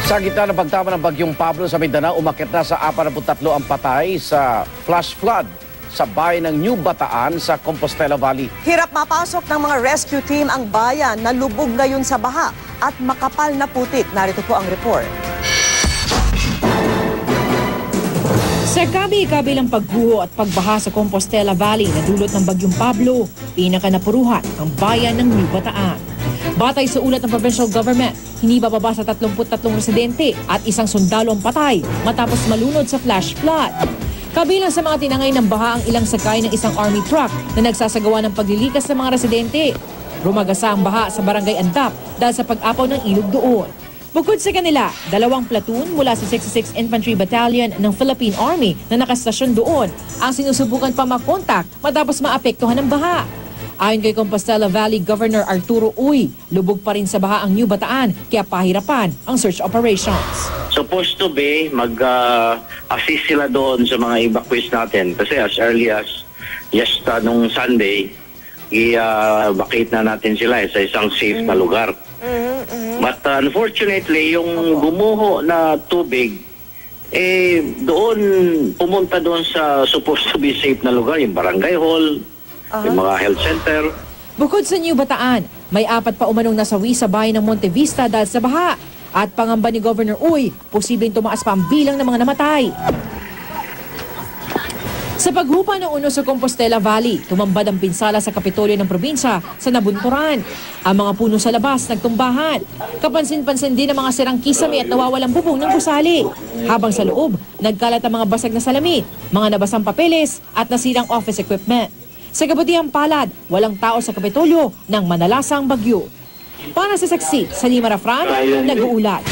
Sa gitna ng pagtama ng Bagyong Pablo sa Mindanao, umakyat na sa 43 ang patay sa flash flood sa bayan ng New Bataan sa Compostela Valley. Hirap mapasok ng mga rescue team ang bayan na lubog ngayon sa baha at makapal na putik. Narito po ang report. Sa kabi-kabilang pagguho at pagbaha sa Compostela Valley na dulot ng Bagyong Pablo, pinakanapuruhan ang bayan ng New Bataan. Batay sa ulat ng provincial government, hindi bababa sa 33 residente at isang sundalo ang patay matapos malunod sa flash flood. Kabilang sa mga tinangay ng baha ang ilang sakay ng isang army truck na nagsasagawa ng paglilikas ng mga residente. Rumagasa ang baha sa barangay Andap dahil sa pag-apaw ng ilog doon. Bukod sa kanila, 2 platoon mula sa 66 Infantry Battalion ng Philippine Army na nakastasyon doon ang sinusubukan pa makontak matapos maapektuhan ng baha. Ayon kay Compostela Valley Governor Arturo Uy, lubog pa rin sa baha ang New Bataan kaya pahirapan ang search operations. Supposed to be mag-assist sila doon sa mga evacuees natin kasi as early as nung Sunday, i-evacuate na natin sila sa isang safe na lugar. But unfortunately, yung gumuho na tubig, doon pumunta doon sa supposed to be safe na lugar, yung barangay hall, yung mga health center. Bukod sa New Bataan, may 4 pa umanong nasawi sa bayan ng Monte Vista dahil sa baha. At pangamba ni Governor Uy, posibleng tumaas pa ang bilang ng mga namatay. Sa paghupa ng uno sa Compostela Valley, tumambad ang pinsala sa Kapitolyo ng probinsya sa nabunturan. Ang mga puno sa labas nagtumbahan. Kapansin-pansin din ang mga sirang kisame at nawawalang bubong ng gusali. Habang sa loob, nagkalat ang mga basag na salamin, mga nabasang papeles at nasirang office equipment. Sa kabutihang palad, walang tao sa Kapitolyo ng manalasang bagyo. Para sa saksi, Salima Rafran, nag-uulat.